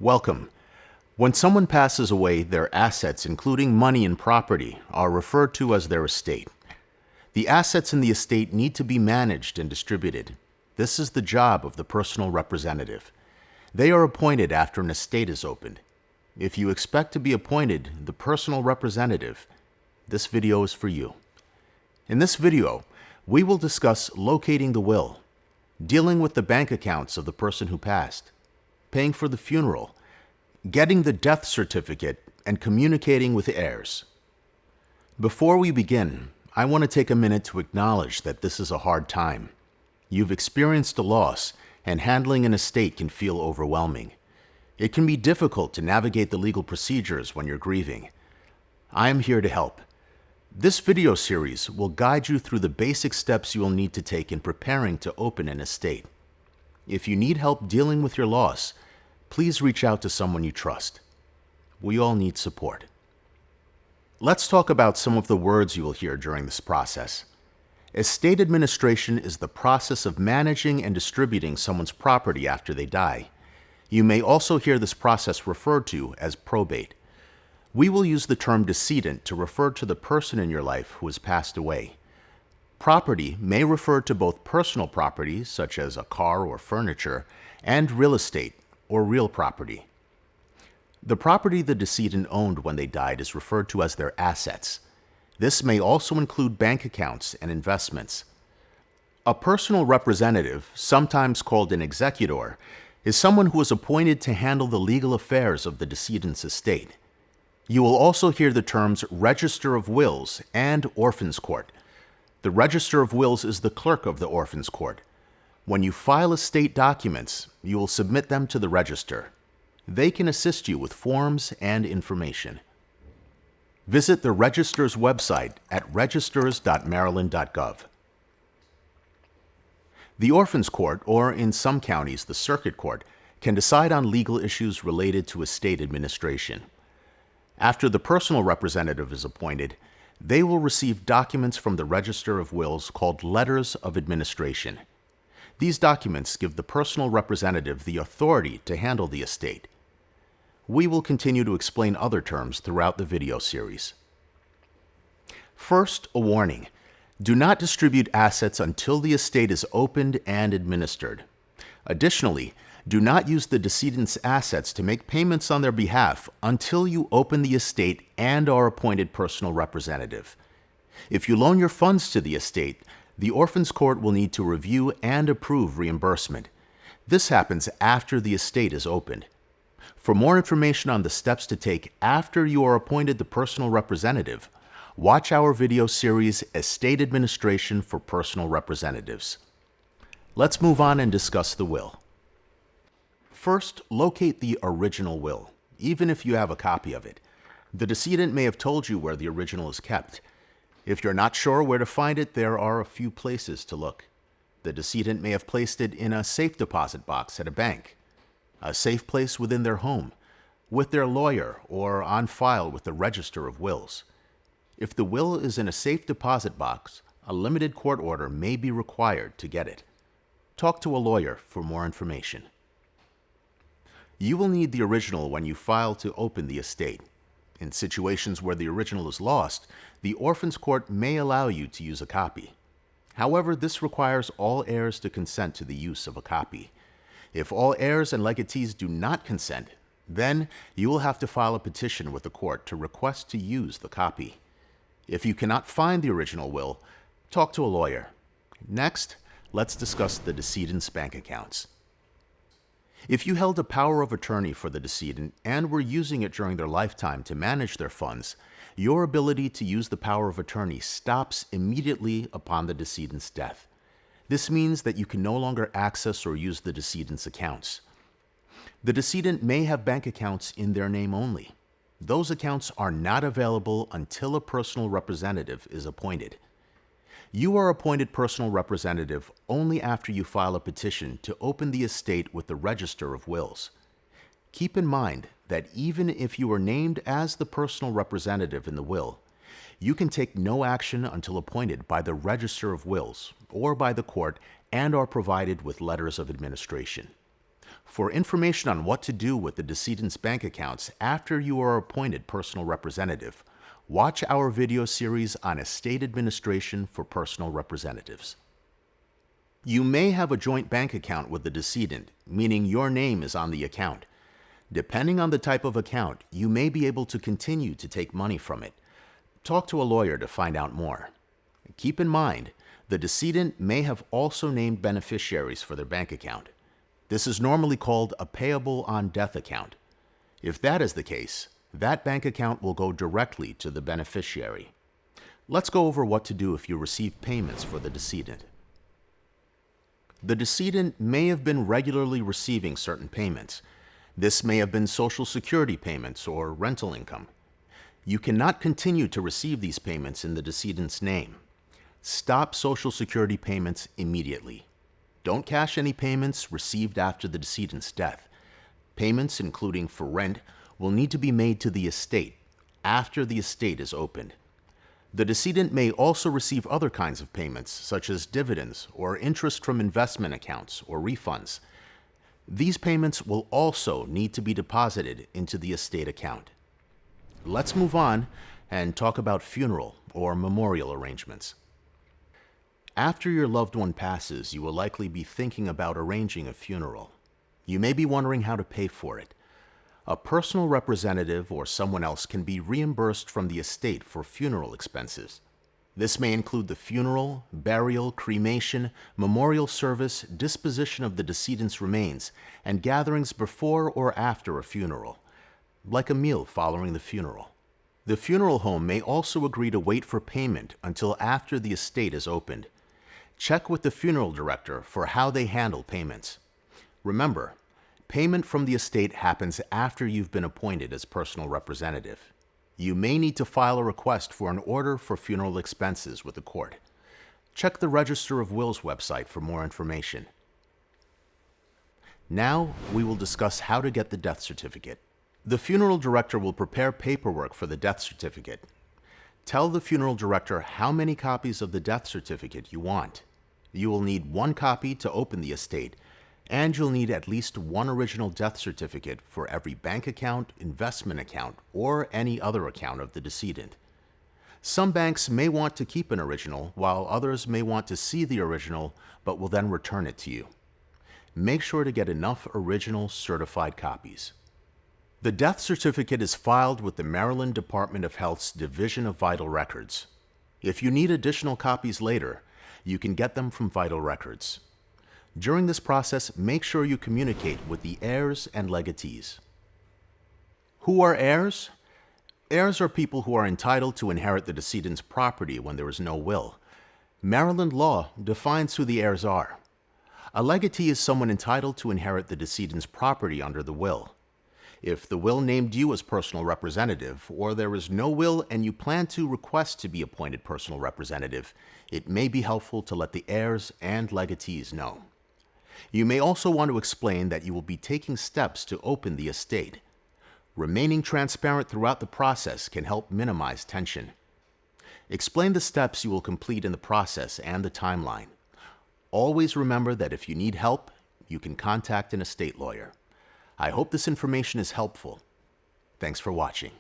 Welcome. When someone passes away, their assets, including money and property, are referred to as their estate. The assets in the estate need to be managed and distributed. This is the job of the personal representative. They are appointed after an estate is opened. If you expect to be appointed the personal representative, this video is for you. In this video, we will discuss locating the will, dealing with the bank accounts of the person who passed, paying for the funeral, getting the death certificate, and communicating with heirs. Before we begin, I want to take a minute to acknowledge that this is a hard time. You've experienced a loss, and handling an estate can feel overwhelming. It can be difficult to navigate the legal procedures when you're grieving. I am here to help. This video series will guide you through the basic steps you will need to take in preparing to open an estate. If you need help dealing with your loss, please reach out to someone you trust. We all need support. Let's talk about some of the words you will hear during this process. Estate administration is the process of managing and distributing someone's property after they die. You may also hear this process referred to as probate. We will use the term decedent to refer to the person in your life who has passed away. Property may refer to both personal property, such as a car or furniture, and real estate, or real property. The property the decedent owned when they died is referred to as their assets. This may also include bank accounts and investments. A personal representative, sometimes called an executor, is someone who is appointed to handle the legal affairs of the decedent's estate. You will also hear the terms Register of Wills and Orphans Court. The Register of Wills is the clerk of the Orphans Court. When you file estate documents, you will submit them to the register. They can assist you with forms and information. Visit the register's website at registers.maryland.gov. The Orphans Court, or in some counties the Circuit Court, can decide on legal issues related to estate administration. After the personal representative is appointed, they will receive documents from the Register of Wills called Letters of Administration. These documents give the personal representative the authority to handle the estate. We will continue to explain other terms throughout the video series. First, a warning. Do not distribute assets until the estate is opened and administered. Additionally, do not use the decedent's assets to make payments on their behalf until you open the estate and are appointed personal representative. If you loan your funds to the estate, the Orphans Court will need to review and approve reimbursement. This happens after the estate is opened. For more information on the steps to take after you are appointed the personal representative, watch our video series, Estate Administration for Personal Representatives. Let's move on and discuss the will. First, locate the original will, even if you have a copy of it. The decedent may have told you where the original is kept. If you're not sure where to find it, there are a few places to look. The decedent may have placed it in a safe deposit box at a bank, a safe place within their home, with their lawyer, or on file with the Register of Wills. If the will is in a safe deposit box, a limited court order may be required to get it. Talk to a lawyer for more information. You will need the original when you file to open the estate. In situations where the original is lost, the Orphans Court may allow you to use a copy. However, this requires all heirs to consent to the use of a copy. If all heirs and legatees do not consent, then you will have to file a petition with the court to request to use the copy. If you cannot find the original will, talk to a lawyer. Next, let's discuss the decedent's bank accounts. If you held a power of attorney for the decedent and were using it during their lifetime to manage their funds, your ability to use the power of attorney stops immediately upon the decedent's death. This means that you can no longer access or use the decedent's accounts. The decedent may have bank accounts in their name only. Those accounts are not available until a personal representative is appointed. You are appointed personal representative only after you file a petition to open the estate with the Register of Wills. Keep in mind that even if you are named as the personal representative in the will, you can take no action until appointed by the Register of Wills or by the court and are provided with letters of administration. For information on what to do with the decedent's bank accounts after you are appointed personal representative, watch our video series on estate administration for personal representatives. You may have a joint bank account with the decedent, meaning your name is on the account. Depending on the type of account, you may be able to continue to take money from it. Talk to a lawyer to find out more. Keep in mind, the decedent may have also named beneficiaries for their bank account. This is normally called a payable on death account. If that is the case, that bank account will go directly to the beneficiary. Let's go over what to do if you receive payments for the decedent. The decedent may have been regularly receiving certain payments. This may have been Social Security payments or rental income. You cannot continue to receive these payments in the decedent's name. Stop Social Security payments immediately. Don't cash any payments received after the decedent's death. Payments, including for rent, will need to be made to the estate after the estate is opened. The decedent may also receive other kinds of payments, such as dividends or interest from investment accounts or refunds. These payments will also need to be deposited into the estate account. Let's move on and talk about funeral or memorial arrangements. After your loved one passes, you will likely be thinking about arranging a funeral. You may be wondering how to pay for it. A personal representative or someone else can be reimbursed from the estate for funeral expenses. This may include the funeral, burial, cremation, memorial service, disposition of the decedent's remains, and gatherings before or after a funeral, like a meal following the funeral. The funeral home may also agree to wait for payment until after the estate is opened. Check with the funeral director for how they handle payments. Remember, payment from the estate happens after you've been appointed as personal representative. You may need to file a request for an order for funeral expenses with the court. Check the Register of Wills website for more information. Now, we will discuss how to get the death certificate. The funeral director will prepare paperwork for the death certificate. Tell the funeral director how many copies of the death certificate you want. You will need one copy to open the estate, and you'll need at least one original death certificate for every bank account, investment account, or any other account of the decedent. Some banks may want to keep an original, while others may want to see the original but will then return it to you. Make sure to get enough original certified copies. The death certificate is filed with the Maryland Department of Health's Division of Vital Records. If you need additional copies later, you can get them from Vital Records. During this process, make sure you communicate with the heirs and legatees. Who are heirs? Heirs are people who are entitled to inherit the decedent's property when there is no will. Maryland law defines who the heirs are. A legatee is someone entitled to inherit the decedent's property under the will. If the will named you as personal representative, or there is no will and you plan to request to be appointed personal representative, it may be helpful to let the heirs and legatees know. You may also want to explain that you will be taking steps to open the estate. Remaining transparent throughout the process can help minimize tension. Explain the steps you will complete in the process and the timeline. Always remember that if you need help, you can contact an estate lawyer. I hope this information is helpful. Thanks for watching.